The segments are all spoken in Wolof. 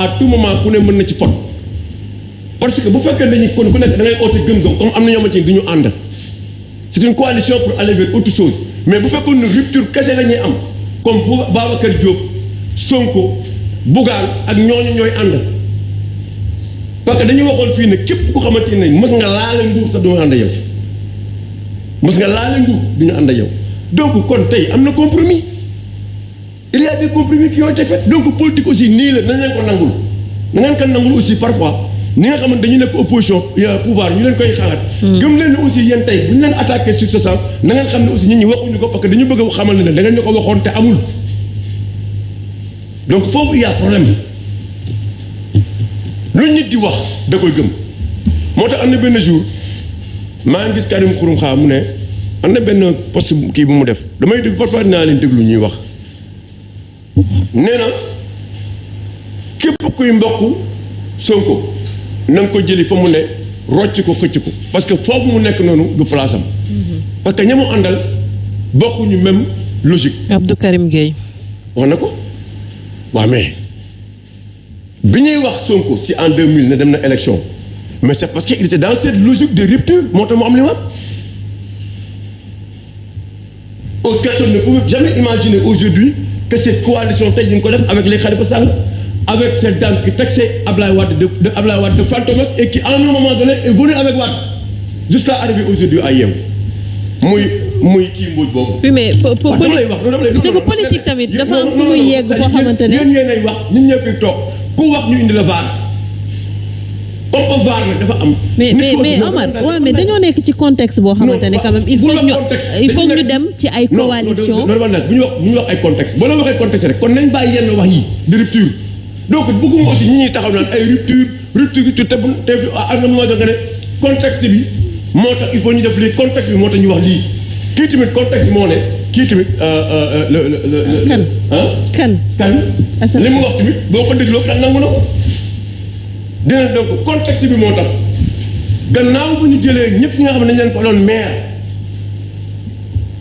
à tout moment ku ne mën na ci fot parce que bu fekkee dañuy kon ku nekk da ngay oote gëm-gëm comme am na ñoo xamante ni du ñu ànd c'est une coalition pour aller vers autre chose mais bu fekkoon ne rupture kese la ñuy am comme bu Babacar Diop Sonko Bougane ak ñooñu ñooy ànd parce que dañuy waxoon fii ne képp ku xamante ne mës nga laale nguur sax du ñu ànd yow mës nga laale nguur du ñu ànd yow donc kon tey am na compromis il y a des compromis qui ont été faits donc politique aussi nii la nañ leen ko nangul na ngeen ko nangul aussi parfois ni nga xamante dañu nekk opposition pouvoir ñu leen koy xalaat. gëm leen ne aussi yéen tey bu ñu leen attaqué sur ce sens na ngeen xam ne aussi nit ñi waxuñu ko parce que dañu bëgg a xamal ne da ngeen ñu ko waxoon te amul donc foofu il y a problème lu nit di wax da koy gëm moo tax am na benn jour maa ngi gis Karim Xurum Xaar mu ne am na benn poste kii bu mu def damay dégg parfois dinaa leen déglu ñuy wax nee na képp kuy mbokk Sonko na nga ko jëli fa mu ne rocc ko xëcc ko parce que foofu mu nekk noonu du place am parce que ñamu àndal bokkuñu même logique. Abdou Karim Gueye wax na ko waaw mais bi ñuy wax Sonko si en 2000 ne dem na élection mais c'est parce que il était dans cette logique de rupture moo tax mu am li mu am. Personne ne pouvait jamais imaginer aujourd'hui que cette coalition tey ñu ngi ko def avec les Khalifa Sall avec cette dame qui taxait Ablaye Wade de fantomas et qui à un moment donné est venue avec Wade jusqu'à arriver aujourd'hui à Yewwi muy kii mbuuj boobu. oui mais c'est que politique tamit dafa am fu muy yegg foo xamante ne yéen yéenay wax ñun ñëpp fi toog ku wax ñu indi la vaar comme que vaar nag dafa am. mais Omar waaw mais dañoo nekk ci contexte boo xamante ne quand même il faut ñu dem ci ay coalition normal nag bu ñu wax ay contexte boo la waxee contexte rek kon nañ bàyyi yenn wax yi de rupture donc bëgguma aussi ñi ñuy taxaw naan ay rupture te à un moment donné contexte bi moo tax il faut ñu def lii contexte bi moo tax ñu wax lii kii tamit contexte bi moo ne kii tamit kan li mu wax tamit boo ko dégloo kan nangu na ko dina donc contexte bi moo tax gannaaw bu ñu jëlee ñëpp ñi nga xam ne dañu leen fa doon maire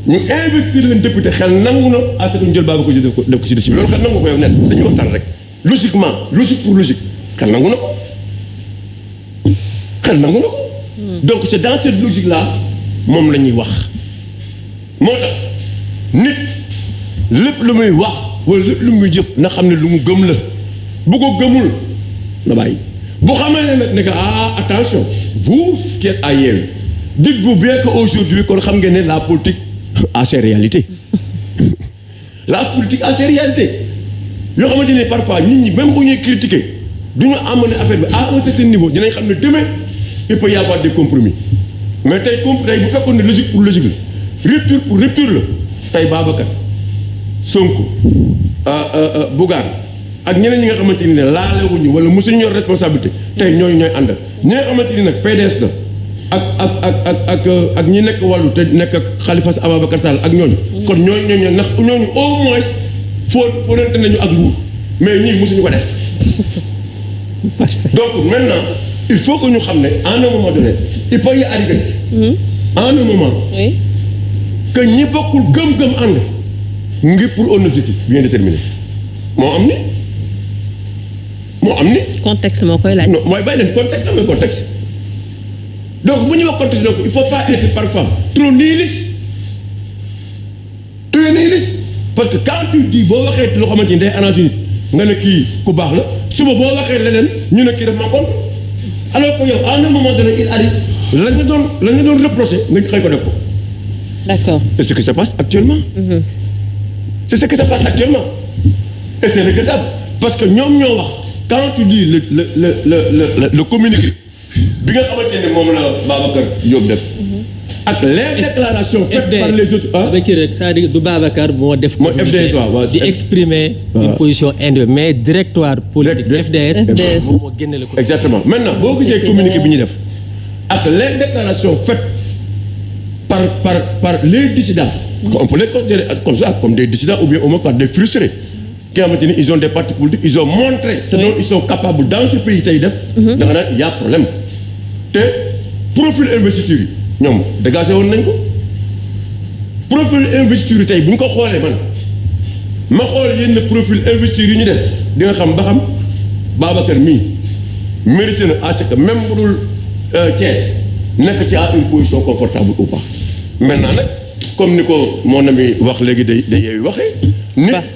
ñu investir leen député xel nangu na à ce que ñu jël Babacar Diop def ko si dessus loolu xel nangu ko yow nen dañuy waxtaan rek logiquement logique pour logique xel nangu na ko xel nangu na ko donc c'est dans cette logique là moom la ñuy wax moo tax nit lépp lu muy wax wala lépp lu muy jëf na xam ne lu mu gëm la bu ko gëmul na bàyyi bu xamee ne nag ne que attention vous qui êtes à Yewwi dites-vous bien que aujourd'hui kon xam ngeen ne la politique a ses réalités la politique a ses réalités yoo xamante ne parfois nit ñi même bu ñuy critiquer du ñu amener affaire bi à un certain niveau dinañ xam ne demain il peut y avoir des compromis mais tey bu fekkoon ne logique pour logique la rupture pour rupture la tey Babacar Sonko Bougane ak ñeneen ñi nga xamante ni ne laalewuñu wala mosuñu yor responsabilité tey ñooy àndal ñi nga xamante ni nag PDS la ak ñi nekk wàllu te nekk ak Khalifa Ababacar Sall ak ñooñu kon ñooñu ndax ñooñu au moins foo nente nañu ak nguur mais ñii mosuñu ko def donc maintenant il faut que ñu xam ne à un moment donné il faut y arriver à un moment que ñi bokkul gëm-gëm ànd ngir pour un objectif bien déterminé moo am ni contexte moo koy laaj. non mooy bàyyi leen contexte amee contexte donc bu ñuy wax contexte donc il faut pas être parfois trop nihiliste parce que quand tu dis boo waxee loo xamante ni day arrangé nit nga ne kii ku baax la suba boo waxee leneen ñu ne kii daf maa contre alors que yow à un moment donné il arrive la nga doon reproché nga xëy ko def ko. D'accord. C'est ce qui se passe actuellement. C'est ce qui se passe actuellement et c'est regrettable parce que ñoom ñoo wax. Quand tu dis le communiqué bi nga xamante ne moom la Babacar Diop def ak les déclarations faites par les autres avec rek c'est-à-dire du Babacar moo def mooy FDS waaw di exprimer une position individuelle mais directoire politique FDS moom moo génne ko exactement maintenant boo gisee communiqué bi ñuy def ak les déclarations faites par les dissidents on peut les considérer comme ça comme des dissidents ou bien au moins par des frustrés ki nga xamante ni ils ont des partis politiques ils ont montré ce dont ils sont capables dans ce pays tey def da nga naan il y a problème te profil investiture yi ñoom dégagé woon nañ ko profil investiture yi tey bu ñu ko xoolee man ma xool yenn profil investiture yi ñu def di nga xam ba xam Babacar mii mérité na à ce que même bu dul Thiès nekk ci à une position confortable ou pas maintenant nag comme ni ko mon ami wax léegi day yeewi waxee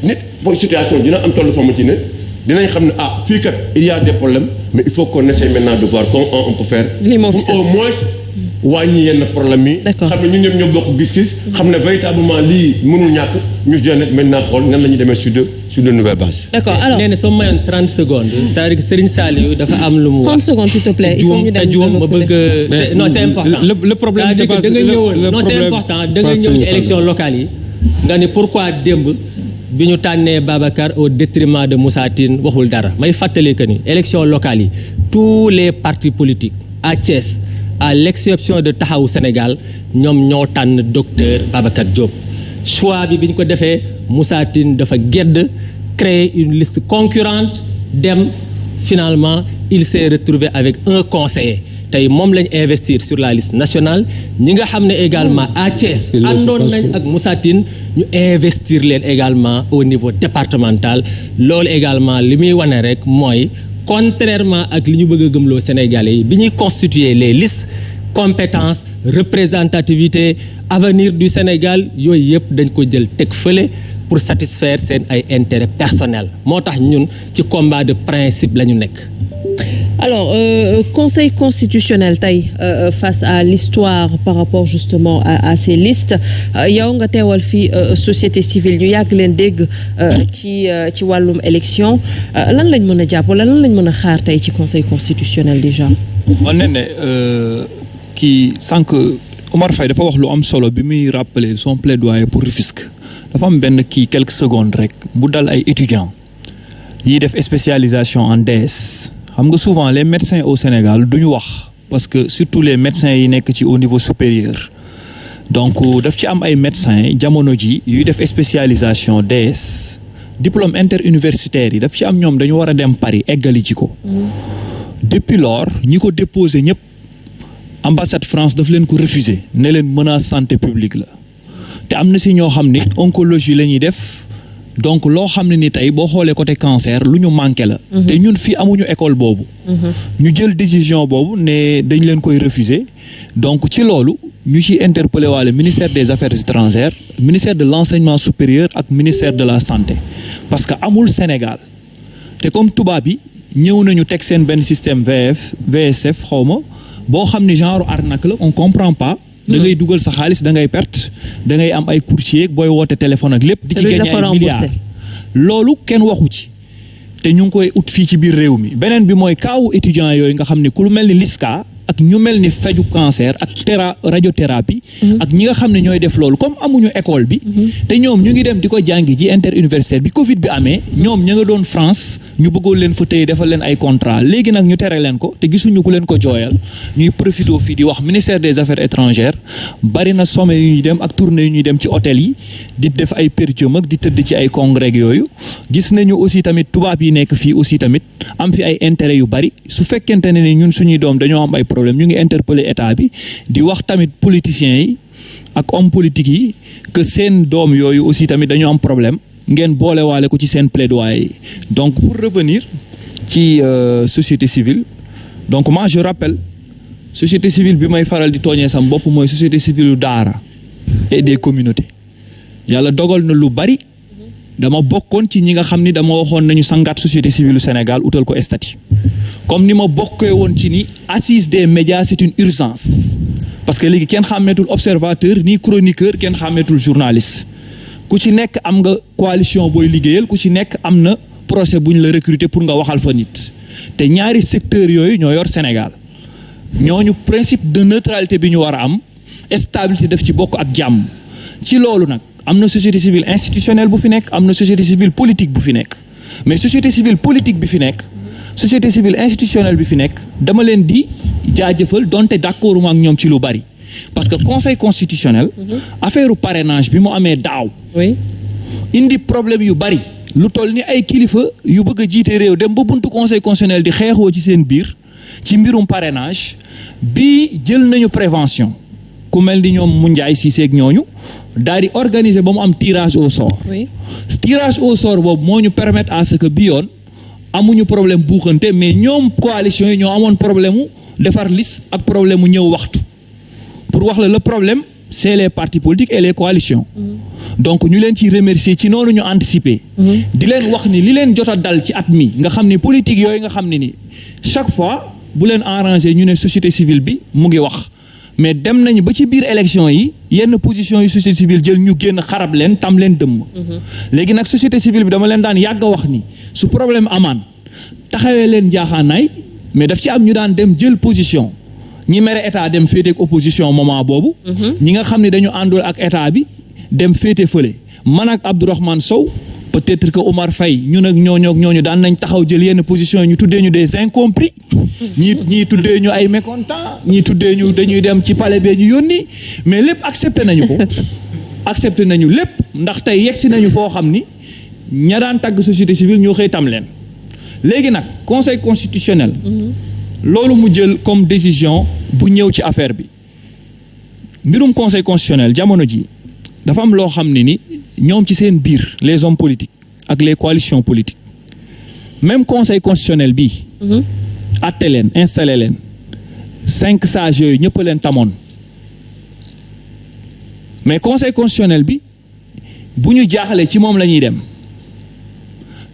nit boo situation dina am tollu fa mu ci ne dinañ xam ne fii kat il y a des problèmes mais il faut qu'on essaie maintenant de voir comment on peut faire pour au moins wàññi yenn problème yi xam ne ñun ñëpp ñoo bokk gis-gis xam ne véritablement lii mënul ñàkk ñu jël maintenant xool nan la ñuy demee sur de nouvelles bases. D'accord alors nee na soo mayoon 30 secondes c'est-à-dire que Serigne Saliou dafa am lu mu wax 30 secondes s'il te plaît il faut ñu dem ma bëgg non c'est important le problème c'est pas da nga ñëwoon non c'est important da nga ñëw ci élection locale yi nga ne pourquoi démb bi ñu tànnee Babacar au détriment de Moussa Tine waxul dara may fàttali que ni élection locale yi tous les partis politiques à Thiès à l'exception de Taxawu Sénégal ñoom ñoo tànn docteur Babacar Diop choix bi ñu ko defee Moussa Tine dafa gedd créer une liste concurrente dem finalement il s'est retrouvé avec un conseiller tey moom lañ investir sur la liste nationale ñi nga xam ne également à Thiès àndoon nañ ak Moussa Tine ñu investir leen également au niveau départemental loolu également li muy wane rek mooy contrairement ak li ñu bëgg a gëmloo Sénégalais yi bi ñuy constituer les listes compétences représentativité avenir du Sénégal yooyu yëpp dañ ko jël teg fële pour satisfaire seen ay intérêt personnel moo tax ñun ci combat de principe la ñu nekk. Alors conseil constitutionnel tey face à l'histoire par rapport justement à ces listes yow nga teewal fii société civile ñu yàgg leen dégg ci wàllum élection lan lañ mën a jàpp wala lan lañ mën a xaar tey ci conseil constitutionnel déjà. man ne kii sànq Omar Faye dafa wax lu am solo bi muy rappeler son plaidoyer pour Rufisque dafa am benn kii quelques secondes rek bu dal ay étudiants yi def spécialisation en DS. xam nga souvent les médecins au Sénégal duñu wax parce que surtout les médecins yi nekk ci au niveau supérieur donc daf ci am ay médecins jamono ji yuy def spécialisation DS diplôme interuniversitaire yi daf ci am ñoom dañu war a dem Paris eggali ci ko depuis lors ñi ko déposé ñëpp ambassade France daf leen ko refusé ne leen menace santé publique la te am na si ñoo xam ni oncologie la ñuy def donc loo xam ne ni tey boo xoolee côté cancer lu ñu manqué la te ñun fii amuñu école boobu ñu jël décision boobu ne dañ leen koy refuser donc ci loolu ñu ci interpellé waale ministère des affaires étrangères ministère de l'enseignement supérieur ak ministère de la santé parce que amul Sénégal te comme tubaab yi ñëw nañu teg seen benn système VSF xawma boo xam ne genre arnaque la on comprend pas da ngay dugal sa xaalis da ngay perte da ngay am ay courtier booy woote téléphone ak lépp di ci gagner ay milliards loolu kenn waxu ci te ñu ngi koy ut fii ci biir réew mi beneen bi mooy kaawu étudiants yooyu nga xam ne ku lu mel ni LISCA ak ñu mel ni feju cancer ak radiothérapie ak ñi nga xam ne ñooy def loolu comme amuñu école bi te ñoom ñu ngi dem di ko jàngi ji interuniversitaire bi Covid bi amee ñoom ña nga doon France ñu bëggoon leen fa tey defal leen ay contrat léegi nag ñu tere leen ko te gisuñu ku leen ko jooyal ñuy profité fii di wax ministère des affaires étrangères bari na sommet yu ñuy dem ak tournée yu ñuy dem ci hôtel yi di def ay per diem ak di tëdd ci ay congrès yooyu gis nañu aussi tamit tubaab yi nekk fii aussi tamit am fi ay intérêt yu bari su fekkente ne ni ñun suñuy doom dañoo am ay problème ñu ngi interpeller état bi di wax tamit politiciens yi ak homme politique yi que seen doom yooyu aussi tamit dañoo am problème ngeen boolewaale ko ci seen plaidoyer yi donc pour revenir ci société civile donc moi je rappelle société civile bi may faral di tooñee sam bopp mooy société civile yu daara et des communautés yàlla dogal na lu bari dama bokkoon ci ñi nga xam ni dama waxoon nañu sangaat société civile Sénégal utal ko statut comme ni ma bokkee woon ci ni assise des médias c'est une urgence parce que léegi kenn xàmmeetul observateur ni chroniqueur kenn xàmmeetul journaliste ku ci nekk am nga coalition booy liggéeyal ku ci nekk am na procès bu ñu la recruter pour nga waxal fa nit te ñaari secteurs yooyu ñoo yor Sénégal ñooñu principe de neutralité bi ñu war a am stabilité def ci bokk ak jàmm ci loolu nag am na société civile institutionnelle bu fi nekk am na société civile politique bu fi nekk mais société civile politique bi fi nekk société civile institutionnelle bi fi nekk dama leen di jaajëfal donte d'accorduma ak ñoom ci lu bari parce que conseil constitutionnel affaire parrainage bi mu amee daaw indi problème yu bari lu toll ni ay kilifa yu bëgg a jiite réew dem ba buntu conseil constitutionnel di xeexoo ci seen biir ci mbirum parrainage bi jël nañu prévention ku mel ni ñoom mu njaay si seeg ñooñu daal di organiser ba mu am tirage au sort tirage au sort boobu moo ñu permettre à ce que bi yoon amuñu problème buuxante mais ñoom coalition yi ñoo amoon problème mu defar liste ak problème mu ñëw waxtu pour wax la le problème c'est les partis politiques et les coalitions donc ñu leen ciy remercier ci noonu ñu anticiper di leen wax ni li leen jot a dal ci at mi nga xam ni politique yooyu nga xam ne ni chaque fois bu leen arrangé ñu ne société civile bi mu ngi wax mais dem nañu ba ci biir élection yi yenn position yu société civile jël ñu génn xarab leen tam leen dëmm léegi nag société civile bi dama leen daan yàgg a wax ni su problème amaan taxawee leen jaaxaanaay mais daf ci am ñu daan dem jël position ñi mere état dem féete ak opposition moment boobu ñi nga xam ne dañu àndul ak état bi dem féete fële man ak Abdourahmane Sow peut-être que Omar Faye ñun ak ñooñu daan nañ taxaw jël yenn position yi ñu tuddee ñu des incompris ñii tuddee ñu ay mécontents ñii tuddee ñu dañuy dem ci palais bee ñu yónni mais lépp accepté nañu ko accepté nañu lépp ndax tey yegsi nañu foo xam ni ña daan tàgg société civile ñoo xëy tam leen léegi nag conseil constitutionnel loolu mu jël comme décision bu ñëw ci affaire bi mbirum conseil constitutionnel jamono ji dafa am loo xam ne ni ñoom ci seen biir les hommes politiques ak les coalitions politiques même conseil constitutionnel bi atte leen installé leen 5 sages yooyu ñëpp leen tamoon mais conseil constitutionnel bi bu ñu jaaxalee ci moom la ñuy dem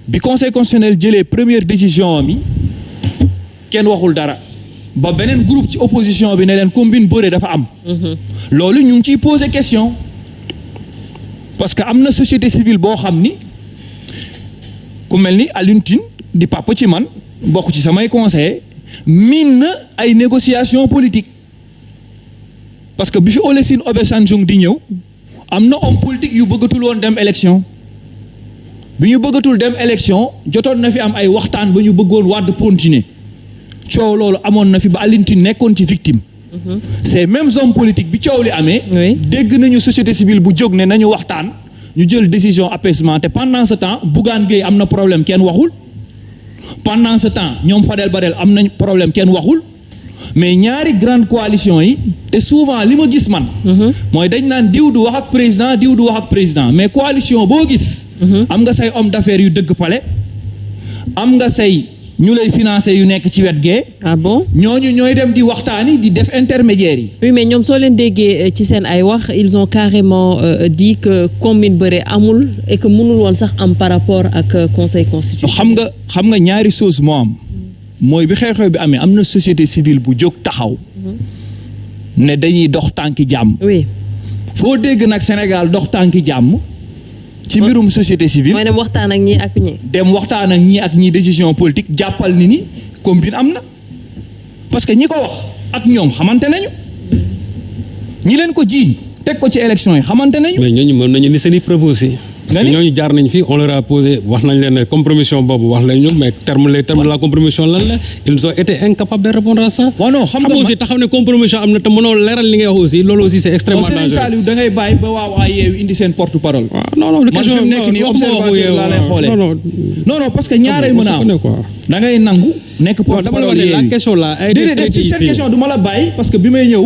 bi conseil constitutionnel jëlee première décision mi kenn waxul dara ba beneen groupe ci opposition bi ne leen combine bëre dafa am loolu ñu ngi ciy poser question parce que am na société civile boo xam ni ku mel ni Alioune Tine di papa ci man bokk ci samay conseiller miin na ay négociation politique parce que bi fi Olesine Obasanjo di ñëw am na homme politique yu bëggatul woon dem élection bi ñu bëggatul dem élection jotoon na fi am ay waxtaan ba ñu bëggoon Wade continuer coow loolu amoon na fi ba Alioune Tine nekkoon ci victime ces mêmes hommes politiques bi coow li amee dégg nañu société civile bu jóg ne nañu waxtaan ñu jël décision apaisement te pendant ce temps Bougane Gueye am na problème kenn waxul pendant ce temps ñoom Fadel Barel am nañ problème kenn waxul mais ñaari grande coalition yi te souvent li ma gis man mooy dañ naan diw du wax ak président mais coalition boo gis am nga say homme d'affaires yu dëgg pale am nga say ñu lay financer yu nekk ci wet gee. ah bon ñooñu ñooy dem di waxtaani di def intermédiaires yi. oui mais ñoom soo leen déggee ci seen ay wax ils ont carrément dit que combine bëre amul et que mënul woon sax am par rapport ak conseil constitutionnel. xam nga ñaari chose moo am. mooy bi xew-xew bi amee am na société civile bu jóg taxaw. ne dañuy dox tànki jàmm. oui foo dégg nag Sénégal dox tànki jàmm. ci mbirum société civile. mooy dem waxtaan ak ñii ak ñii. dem waxtaan ak ñii ak ñii décision politique jàppal ni combine am na parce que ñi ko wax ak ñoom xamante nañu ñi leen ko jiiñ teg ko ci élection yi xamante nañu. mais ñooñu mën nañu ni seen i preuve aussi. parce que ñooñu jaar nañ fi on leur a posé wax nañ leen ne compromission boobu wax lañ ñu mais les termes de la compromission lan la ils ont été incapables de répondre à ça. waaw non xam nga aussi taxaw ne compromission am na te mënoo leeral li ngay wax aussi loolu aussi c'est extrêmement dangereux. Serigne Saliou da ngay bàyyi ba waa Yewwi indi seen porte parole. non non man fi mu nekk nii observateur laa lay xoolee. non parce que ñaareel mën a am da ngay nangu nekk porte parole Yewwi. la question là a été déedéet si cette question du ma la bàyyi parce que bi may ñëw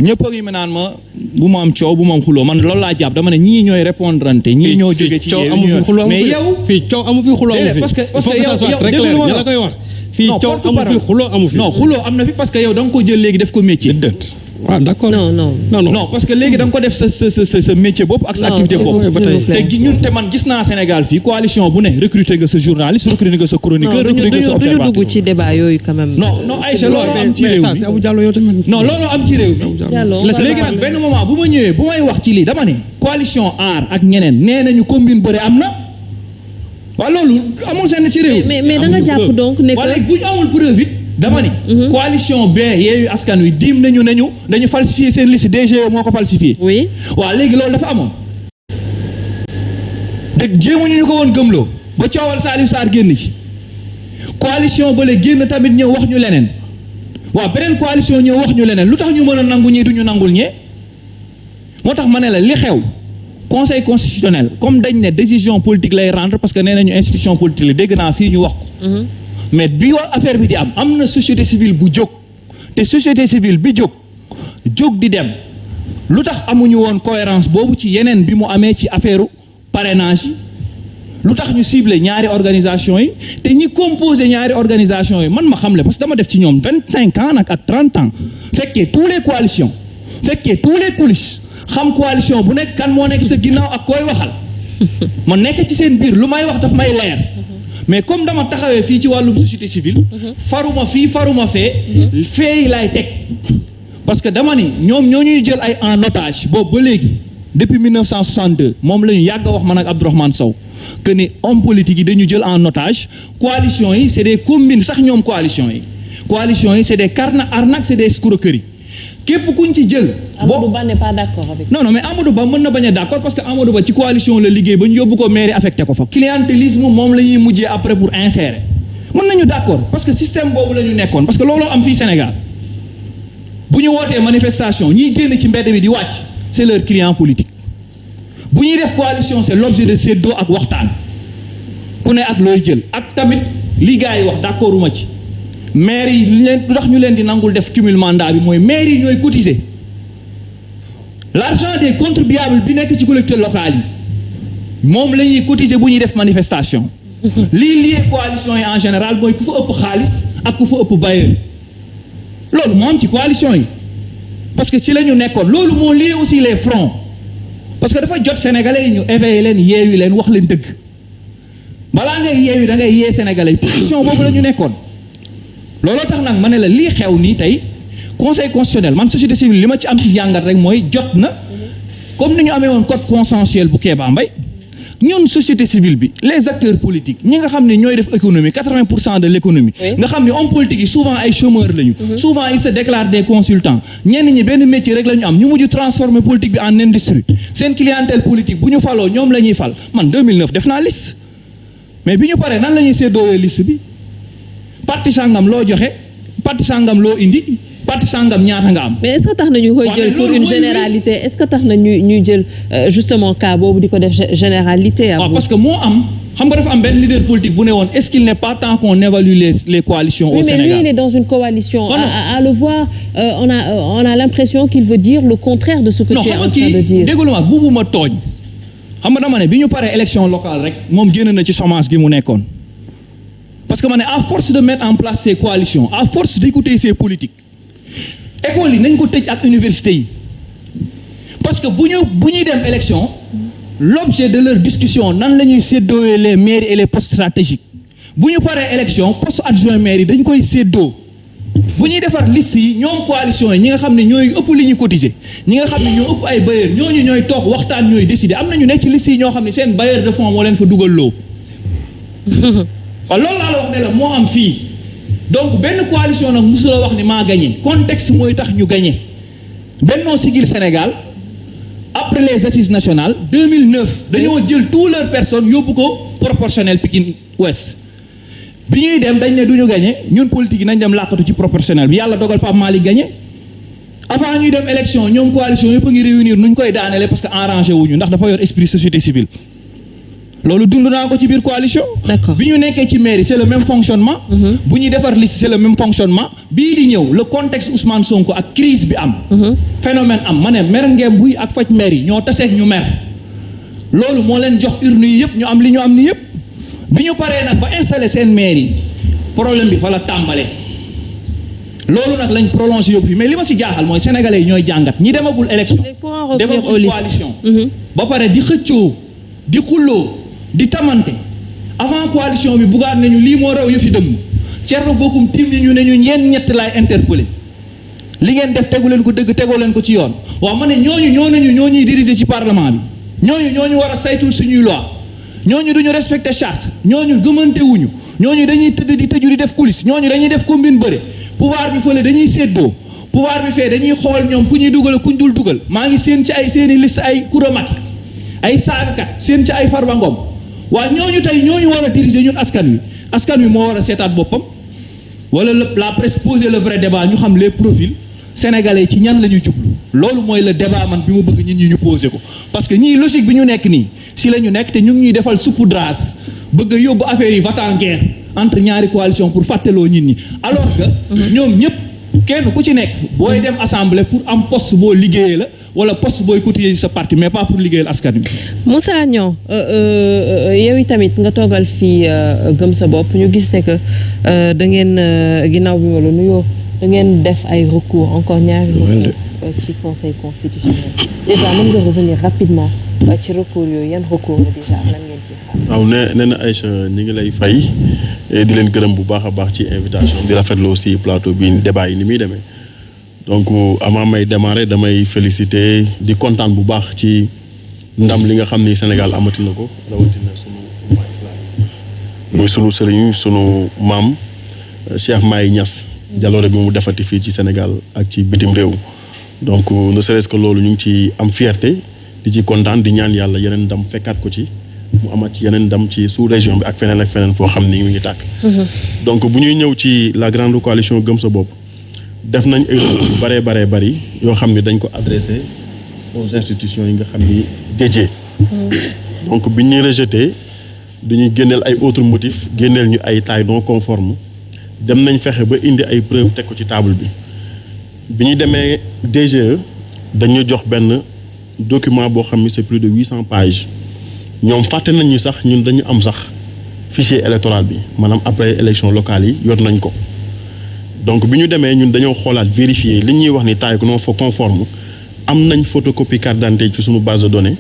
ñëpp a ngi ma naan ma bu ma am coow bu ma am xuloo man loolu laa jàpp dama ne ñii ñooy répondrante ñii ñoo jóge ci mais yow fii coow amu fi xuloo amu fi parce que yow très clair ña la koy wax fii coow amu fi xuloo amu fi non xuloo am na fi parce que yow da nga ko jël léegi def ko métier waaw d'accord non parce que léegi da nga ko def sa métier bopp ak sa activité bopp te ñun te man gis naa Sénégal fii coalition bu ne recruter nga sa journaliste recruter nga sa chroniqueur recruter nga sa observateur dugg ci débat yooyu quand même. non Aïcha loolu am ci réew mi non loolu am ci réew mi léegi nag benn moment bu ma ñëwee bu may wax ci lii dama ne coalition aar ak ñeneen nee nañu combine bëre am na waaw loolu amul seen ci réew mais da nga jàpp donc ne wala bu ñu amul preuve it dama ni coalition B Yewwi Askan Wi diim nañu dañu falsifier seen liste DG moo ko falsifié. oui waaw léegi loolu dafa amoon dëgg jéemuñu ñu ko woon gëmloo ba coowal Saliou Sarr génn ci coalition ba la génn tamit ñëw wax ñu leneen waaw beneen coalition ñëw wax ñu leneen lu tax ñu mën a nangu ñii du ñu nangul ñee moo tax ma ne la li xew conseil constitutionnel comme dañ ne décision politique lay rendre parce que nee nañu institution politique la dégg naa fii ñu wax ko. mais bi wax affaire bi di am na société civile bu jóg te société civile bi jóg di dem lu tax amuñu woon cohérence boobu ci yeneen bi mu amee ci affaire parrainage yi lu tax ñu ciblé ñaari organisation yi te ñi composé ñaari organisation yi man ma xam le parce que dama def ci ñoom 25 ans nag ak 30 ans fekkee tous les coalitions fekkee tous les coulisses xam coalition bu nekk kan moo nekk sa ginnaaw ak koy waxal ma nekk ci seen biir lu may wax daf may leer mais comme dama taxawee fii ci wàllum société civile faruma fii faruma fee fee yi laay teg parce que dama ni ñoom ñoo ñuy jël ay en otage boobu ba léegi depuis 1962 moom la ñu yàgg a wax man ak Abdourahmane Sow que ni homme politique yi dañu jël en otage coalition yi c'est des combines sax ñoom coalition yi c'est des arnaques c'est des escroqueries képp kuñ ci jël. Amadou Ba n'est pas d'accord avec. non mais Amadou Ba mën na bañ a d'accord parce que Amadou Ba ci coalition la liggéey ba ñu yóbbu ko mairie affecté ko fa. clientélisme moom la ñuy mujjee après pour insérer mën nañu d'accord parce que système boobu la ñu nekkoon parce que looloo am fii Sénégal bu ñu wootee manifestation ñiy génn ci mbedd bi di wàcc c'est leur client politique bu ñuy def coalition c'est l'objet de séddoo ak waxtaan ku ne ak looy jël ak tamit li gars yi wax d'accorduma ci. maire yi lu tax ñu leen di nangul def cumul mandat bi mooy maire yi ñooy cotiser l'argent des contribuables bi nekk ci collectivités locales yi moom la ñuy cotiser bu ñuy def manifestation lii lié coalition yi en général mooy ku fa ëpp xaalis ak ku fa ëpp bailleur loolu moo am ci coalition yi parce que ci la ñu nekkoon loolu moo lié aussi les fronts parce que dafa jot sénégalais yi ñu éveiller leen yeewi leen wax leen dëgg balaa ngay yeewi da ngay yee sénégalais yi position boobu la ñu nekkoon looloo tax nag ma ne la lii xew nii tey conseil constitutionnel man société civile li ma ci am ci jàngat rek mooy jot na comme ni ñu amee woon code consensuel bu Kéba Mbaye ñun société civile bi les acteurs politiques ñi nga xam ne ñooy def économie 80% de l'économie nga xam ne homme politique yi souvent ay chômeurs lañu souvent ils se déclarent des consultants ñenn ñi benn métier rek la ñu am ñu mujj transformer politique bi en industrie seen clientèle politique bu ñu faloo ñoom la ñuy fal man 2009 def naa liste mais bi ñu paree nan la ñuy séddoowee liste bi parti sangam loo joxe parti sangam loo indi parti sangam ñaata nga am. mais est-ce que tax na ñu koy jël pour une généralité est-ce que tax na ñuy jël justement cas boobu di ko def généralité. waaw parce que moo am xam nga dafa am benn leader politique bu ne woon est-ce qu'il n'est pas temps qu'on évalue les coalitions au Sénégal. mais lui il est dans une coalition. à le voir on a l'impression qu'il veut dire le contraire de ce que tu es en train de dire. déglu ma buubuma tooñ xam nga dama ne bi ñu paree élection locale rek moom génn na ci chômage gi mu nekkoon. parce que ma ne à force de mettre en place ces coalitions à force d'écouter ces politiques écoles yi nañ ko tëj ak université yi parce que bu ñuy dem élection l'objet de leur discussion nan la ñuy séddoowee les mairies et les postes stratégiques bu ñu paree élection poste adjoint maire yi dañ koy séddoo bu ñuy defar liste yi ñoom coalition yi ñi nga xam ne ñooy ëpp li ñuy cotiser ñi nga xam ne ñoo ëpp ay bailleurs ñooñu ñooy toog waxtaan ñooy décider am na ñu nekk ci liste yi ñoo xam ne seen bailleur de fonds moo leen fa dugal loo waaw loolu laa la wax ne la moo am fii donc benn coalition nag musula wax ni maa gagné contexte mooy tax ñu gagné Benno Siggil Sénégal après les assises nationales 2009 dañoo jël toutes leurs personnes yóbbu ko proportionnel Pikine Ouest bi ñuy dem dañ ne du ñu gagné ñun politique yi nañ dem làkkatu ci proportionnel bi yàlla dogal Pape Malick gagné avant ñuy dem élection ñoom coalition yëpp a ngi réunir nuñ koy daaneele parce que arrangé wuñu ndax dafa yor esprit société civile loolu dund naa ko ci biir coalition. D'accord. bi ñu nekkee ci mairie c'est le même fonctionnement. bu ñuy defar liste c'est le même fonctionnement. bii di ñëw le contexte Ousmane Sonko ak crise bi am. phénomène am ma ne mer ngeem buy ak faj mer yi ñoo taseeg ñu mer. loolu moo leen jox urne yi yëpp ñu am li ñu am ni yëpp bi ñu paree nag ba installer seen mairie yi problème bi fa la tàmbalee. loolu nag lañ prolongé yóbbu fi mais li ma si jaaxal mooy sénégalais yi ñooy jàngat ñi demagul élection. demagul coalition. ba pare di xëccoo di xulloo. di tamante avant coalition bi bugaat nañu lii moo raw yëfi dëmm Thierno Bocoum tim ni ñu ne ñu ñett laay interpellé li ngeen def tegu leen ko dëgg tegoo leen ko ci yoon waaw ma ne ñooñu ñoo ñuy diriger ci parlement bi ñooñu war a saytul suñuy loi ñooñu duñu respecter charte ñooñu gëmante wuñu ñooñu dañuy tëdd di tëju di def coulisse ñooñu dañuy def combine bëre pouvoir bi fële dañuy séddoo pouvoir bi fee dañuy xool ñoom ku ñuy dugal kuñ dul dugal maa ngi seen ci ay seeni liste ay kuramaki ay saagakat seen ci ay Farba Ngom waaw ñooñu tey ñooñu war a diriger ñun askan wi moo war a seetaat boppam wala la presse poser le vrai débat ñu xam les profils sénégalais ci ñan la ñu jublu loolu mooy le débat man bi ma bëgg ñun ñi ñu poser ko parce que ñii logique bi ñu nekk nii si la ñu nekk te ñu ngi ñuy defal saupoudrage bëgg a yóbbu affaire yi va-t-en-guerre entre ñaari coalition pour fàttaloo nit ñi alors que ñoom ñëpp kenn ku ci nekk booy dem assemblée pour am poste boo liggéeyee la wala poste booy cotiser sa parti mais pas pour liggéeyal askan wi. Moussa Niang yow tamit nga toogal fii gëm sa bopp ñu gis ne que da ngeen ginnaaw bi ma la nuyoo da ngeen def ay recours encore ñaari ci conseil constitutionnel déjà mën nga revenir rapidement ci recours yooyu yan recours la déjà lan ngeen ci xaar. waaw nee na Aïcha ñi ngi lay fay di leen gërëm bu baax a baax ci invitation di rafetlu aussi plateau bi débat yi ni muy demee donc avant may démarrer damay féliciter di kontaan bu baax ci ndam li nga xam ni Sénégal amati na ko rawatina sunu umma islam muy sunu sëriñ sunu maam Cheikh Mahi Niass jaloore bi mu defati fii ci Sénégal ak ci bitim réew donc ne serait-ce que loolu ñu ngi ci am fierté di ci kontaan di ñaan yàlla yeneen ndam fekkaat ko ci mu amaat ci yeneen ndam ci sous région bi ak feneen foo xam ni mi ngi tàkk. donc bu ñuy ñëw ci la grande coalition gëm sa bopp def nañ ay yu bari yoo xam ni dañ ko adressé aux institutions yi nga xam ni dédiées. donc bi ñuy rejeté dañuy génneel ay autres motifs génneel ñu ay tailles non conformes dem nañ fexe ba indi ay preuves teg ko ci table bi ñu demee DGE dañu jox benn document boo xam ni c'est plus de 800 pages ñoom fàtte nañ ñu sax ñun dañu am sax fichier électoral bi maanaam après élection locale yi yor nañ ko donc bi ñu demee ñun dañoo xoolaat vérifier li ñuy wax ni taille non fa conforme am nañ photocopie carte d'identité ci suñu base de données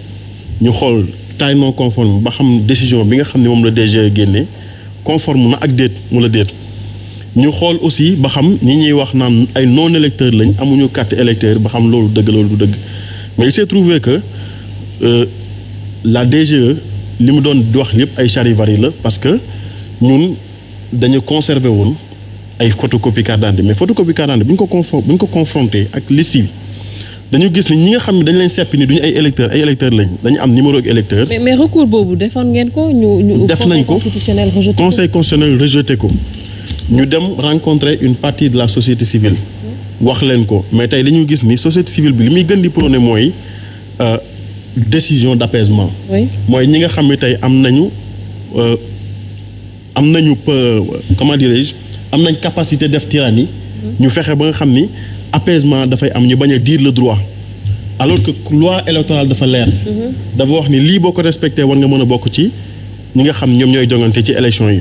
ñu xool taille non conforme ba xam décision bi nga xam ne moom la DGE génnee conforme na ak déet wala déet ñu xool aussi ba xam ñi ñuy wax naan ay non électeurs lañ amuñu carte électeur ba xam loolu dëgg loolu du dëgg mais il s'est trouvé que la DGE li mu doon wax yëpp ay charivari la parce que ñun dañu conserver woon ay photocopie carte d'identité mais photocopie carte d'identité bu ñu ko confronté ak liste bi dañu gis ni ñi nga xam ne dañ leen seppi ni duñu ay électeurs lañ dañu am numéro ak électeur. mais recours boobu defoon ngeen ko ñu. def nañ ko conseil constitutionnel rejeté ko. ñu dem rencontrer une partie de la société civile wax leen ko mais tey li ñu gis ni société civile bi li muy gën di prôné mooy décision d'apaisement. mooy ñi nga xam ne tey am nañu comment dirais-je am nañ capacité def tyrannie ñu fexe ba nga xam ni apaisement dafay am ñu bañ a dire le droit alors que loi électorale dafa leer. dafa wax ni lii boo ko respecté war nga mën a bokk ci ñi nga xam ñoom ñooy jongante ci élection yi.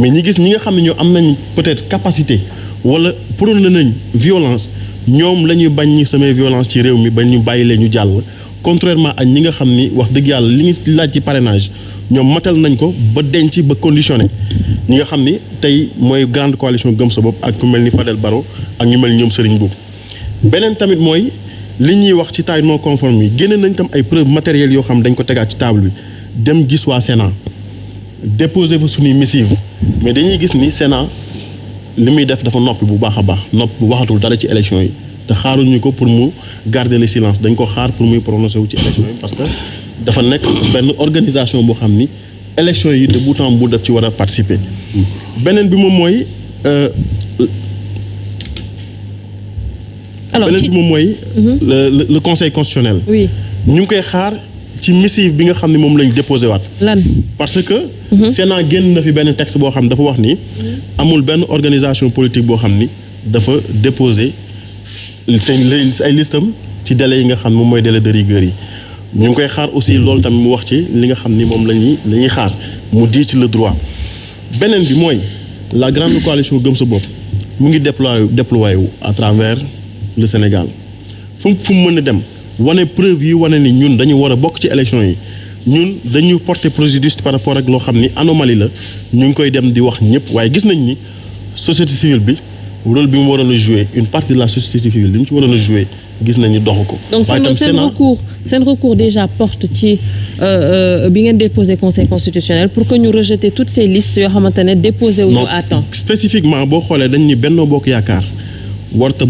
mais ñi gis ñi nga xam ne ñoo am nañ peut-être capacité wala prôné nañ violence ñoom la ñuy bañ ñu samay violence ci réew mi bañ ñu bàyyi leen ñu jàll contrairement ak ñi nga xam ni wax dëgg yàlla li ñu laaj ci parrainage ñoom matal nañ ko ba denc ba conditionné ñi nga xam ni tey mooy grande coalition gëm sa bopp ak ku mel ni Fadel Barro ak ñu mel ni ñoom Serigne Boub. beneen tamit mooy li ñuy wax ci taille non conforme yi génne nañ tam ay preuves matérielles yoo xam dañ ko tegaat ci table bi dem gis waa Sénat déposer fa suñuy missive mais dañuy gis ni Sénat li muy def dafa noppi bu baax a baax noppi bu waxatul dara ci élection yi te xaaruñu ko pour mu garder le silence dañ ko xaar pour muy prononcer wu ci élection yi parce que dafa nekk benn organisation boo xam ni élection yi de bout en bout daf ci war a participer. beneen bi moom mooy. beneen bi moom mooy. le conseil constitutionnel. oui ñu ngi koy xaar. ci missive bi nga xam ne moom lañ déposé waat. lan parce que. Sénat génn na fi benn texte boo xam ne dafa wax ni. amul benn organisation politique boo xam ni dafa déposé seen ay listam ci délai yi nga xam ne moom mooy délai de rigueur yi. ñu ngi koy xaar aussi loolu tamit mu wax ci li nga xam ni moom la ñuy xaar mu di ci le droit. beneen bi mooy la grande coalition gëm sa bopp mu ngi déployé wu à travers le Sénégal fu mu mën a dem. wane preuve yi wane ni ñun dañu war a bokk ci élection yi ñun dañu porter préjudice par rapport ak loo xam ni anomalie la ñu ngi koy dem di wax ñëpp waaye gis nañ ni société civile bi rôle bi mu waroon a jouer une partie de la société civile li mu ci waroon a jouer gis nañu doxu ko. donc seen recours déjà porte ci bi ngeen déposé conseil constitutionnel pour que ñu rejeter toutes ces listes yoo xamante ne déposé wu ñu à temps. spécifiquement boo xoolee dañ ni Benno Bokk Yaakaar warta